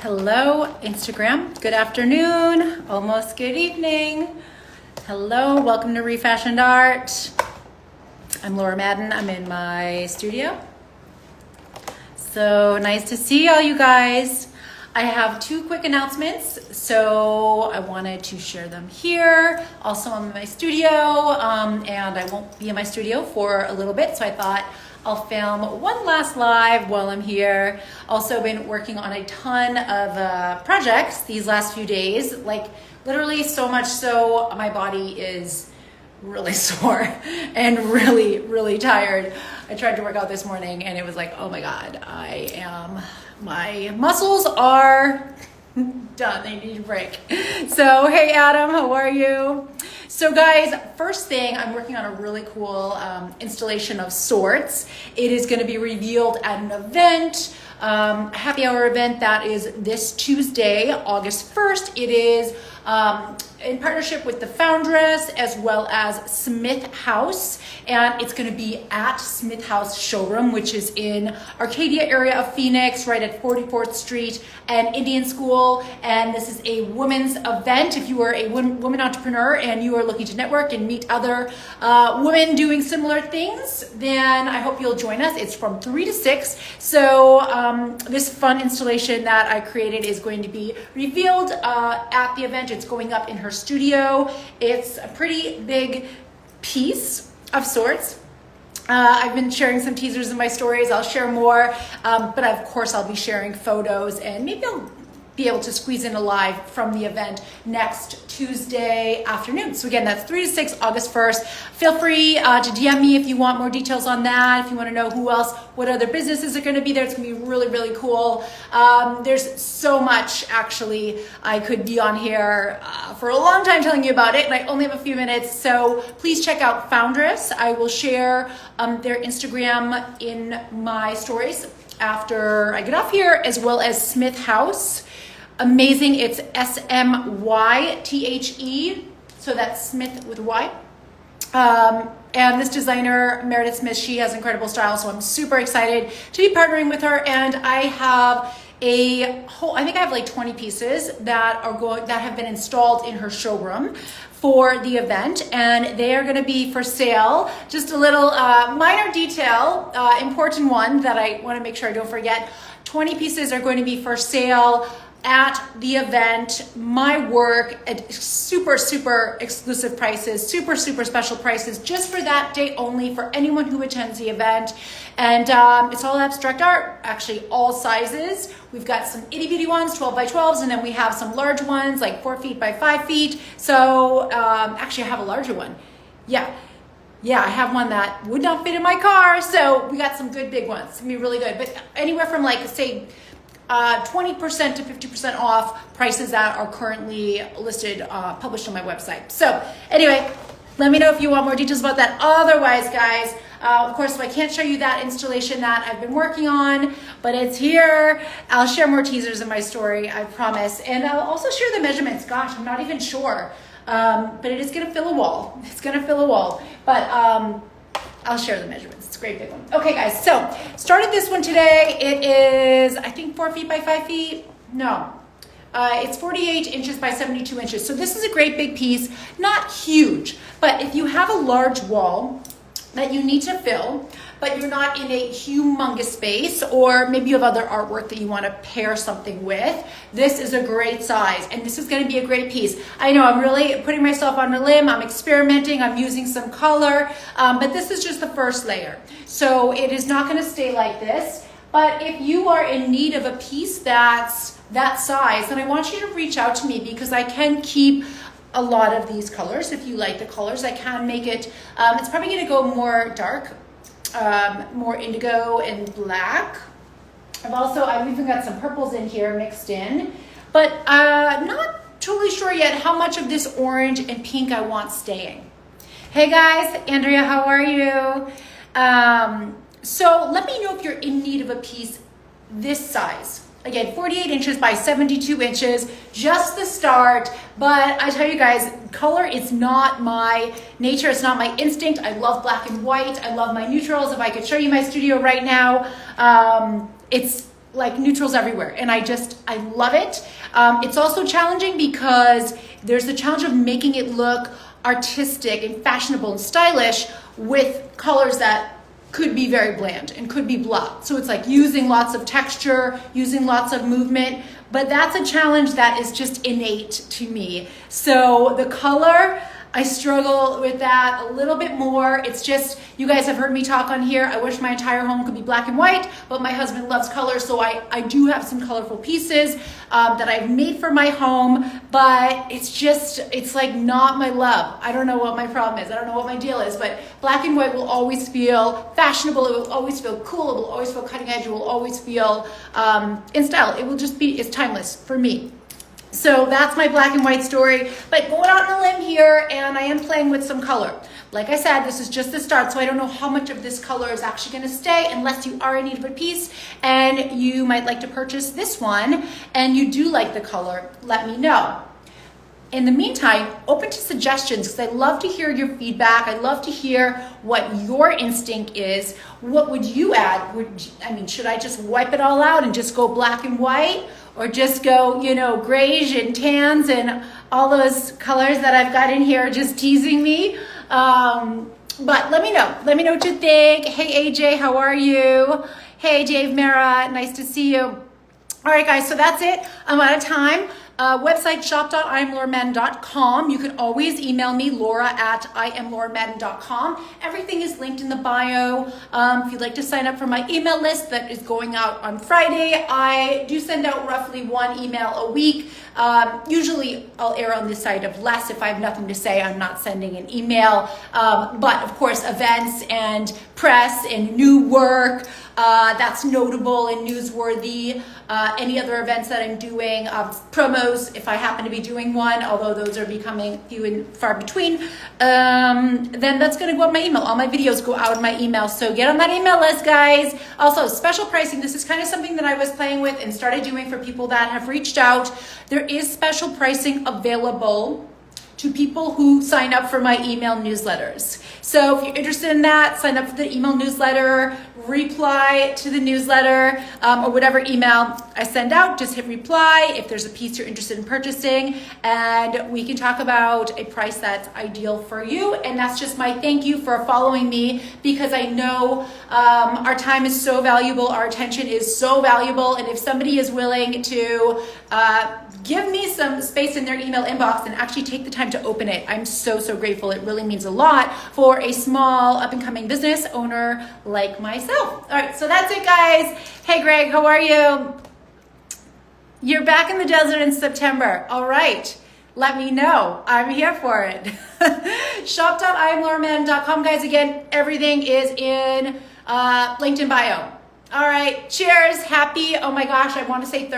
Hello, Instagram. Good afternoon, almost good evening. Hello, welcome to ReFashioned Art. I'm Laura Madden. I'm in my studio. So nice to see all you guys. I have two quick announcements, so I wanted to share them here. Also, I'm in my studio, and I won't be in my studio for a little bit, so I thought I'll film one last live while I'm here. Also been working on a ton of projects these last few days, like literally so much so my body is really sore and really tired. I tried to work out this morning and it was like, oh my God, my muscles are done. They need a break. So, hey Adam, how are you? So guys, first thing, I'm working on a really cool installation of sorts. It is going to be revealed at an event, a happy hour event that is this Tuesday, August 1st. It is in partnership with the Foundress as well as Smith House, and it's going to be at Smith House showroom, which is in Arcadia area of Phoenix, right at 44th Street and Indian School. And this is a women's event. If you are a woman entrepreneur and you are looking to network and meet other women doing similar things, then I hope you'll join us. It's from 3 to 6. So this fun installation that I created is going to be revealed at the event. It's going up in her studio. It's a pretty big piece of sorts. I've been sharing some teasers in my stories. I'll share more, but of course I'll be sharing photos, and maybe I'll be able to squeeze in a live from the event next Tuesday afternoon. So again, that's 3 to 6, August 1st. Feel free to DM me if you want more details on that, if you want to know who else, what other businesses are going to be there. It's going to be really cool. There's so much, actually. I could be on here for a long time telling you about it, and I only have a few minutes. So please check out Foundress. I will share their Instagram in my stories after I get off here, as well as Smith House. Amazing. It's SMYTHE. So that's Smith with Y. And this designer, Meredith Smith, she has incredible style. So I'm super excited to be partnering with her. And I have I think I have like 20 pieces that have been installed in her showroom for the event, and they are going to be for sale. Just a little minor detail, important one that I want to make sure I don't forget. 20 pieces are going to be for sale at the event. My work at super exclusive prices, super special prices, just for that day only, for anyone who attends the event. And it's all abstract art, actually all sizes. We've got some itty bitty ones, 12 by 12s, and then we have some large ones like 4 feet by 5 feet. So actually I have a larger one. Yeah, I have one that would not fit in my car. So we got some good big ones. It's gonna be really good. But anywhere from like, say, 20% to 50% off prices that are currently listed, published on my website. So anyway, let me know if you want more details about that. Otherwise, guys, of course, I can't show you that installation that I've been working on, but it's here. I'll share more teasers in my story, I promise. And I'll also share the measurements. Gosh, I'm not even sure, but it is gonna fill a wall. It's gonna fill a wall, but I'll share the measurements. It's a great big one. Okay, guys, so started this one today. It is, I think, 4 feet by 5 feet. No, it's 48 inches by 72 inches. So this is a great big piece, not huge, but if you have a large wall that you need to fill, but you're not in a humongous space, or maybe you have other artwork that you want to pair something with, this is a great size, and this is going to be a great piece. I know I'm really putting myself on a limb. I'm experimenting. I'm using some color, but this is just the first layer. So it is not going to stay like this. But if you are in need of a piece that's that size, then I want you to reach out to me, because I can keep a lot of these colors. If you like the colors, I can make it, it's probably going to go more dark, more indigo and black. I've even got some purples in here mixed in, but not totally sure yet how much of this orange and pink I want staying. Hey guys, Andrea, how are you? So let me know if you're in need of a piece this size. Again, 48 inches by 72 inches, just the start. But I tell you guys, color is not my nature. It's not my instinct. I love black and white. I love my neutrals. If I could show you my studio right now, it's like neutrals everywhere, and I love it. It's also challenging because there's the challenge of making it look artistic and fashionable and stylish with colors that could be very bland and could be blah. So it's like using lots of texture, using lots of movement, but that's a challenge that is just innate to me. So the color, I struggle with that a little bit more. It's just, you guys have heard me talk on here. I wish my entire home could be black and white, but my husband loves color, so I do have some colorful pieces that I've made for my home, but it's like not my love. I don't know what my problem is. I don't know what my deal is, but black and white will always feel fashionable. It will always feel cool. It will always feel cutting edge. It will always feel in style. It will just be, it's timeless for me. So that's my black and white story, but going out on a limb here, and I am playing with some color. Like I said, this is just the start, so I don't know how much of this color is actually going to stay unless you are in need of a piece and you might like to purchase this one and you do like the color, let me know. In the meantime, open to suggestions because I love to hear your feedback. I love to hear what your instinct is. What would you add? Should I just wipe it all out and just go black and white? Or just go, grays and tans and all those colors that I've got in here just teasing me. But let me know. Let me know what you think. Hey, AJ, how are you? Hey, Dave Mara, nice to see you. All right, guys, so that's it. I'm out of time. Website shop.iamlauramadden.com. You can always email me, laura@iamlauramadden.com. Everything is linked in the bio. If you'd like to sign up for my email list that is going out on Friday, I do send out roughly one email a week. Usually I'll err on the side of less. If I have nothing to say, I'm not sending an email. But of course, events and press and new work, that's notable and newsworthy. Any other events that I'm doing, promos, if I happen to be doing one, although those are becoming few and far between, then that's going to go on my email. All my videos go out in my email, so get on that email list, guys. Also, special pricing. This is kind of something that I was playing with and started doing for people that have reached out. There is special pricing available to people who sign up for my email newsletters. So if you're interested in that, sign up for the email newsletter, reply to the newsletter, or whatever email I send out, just hit reply if there's a piece you're interested in purchasing, and we can talk about a price that's ideal for you. And that's just my thank you for following me, because I know our time is so valuable, our attention is so valuable, and if somebody is willing to give me some space in their email inbox and actually take the time to open it, I'm so, so grateful. It really means a lot for a small up-and-coming business owner like myself. All right, so that's it, guys. Hey, Greg, how are you? You're back in the desert in September. All right, let me know. I'm here for it. Shop.iamlauramadden.com, guys. Again, everything is in linked in bio. All right, cheers. Happy, oh my gosh, I want to say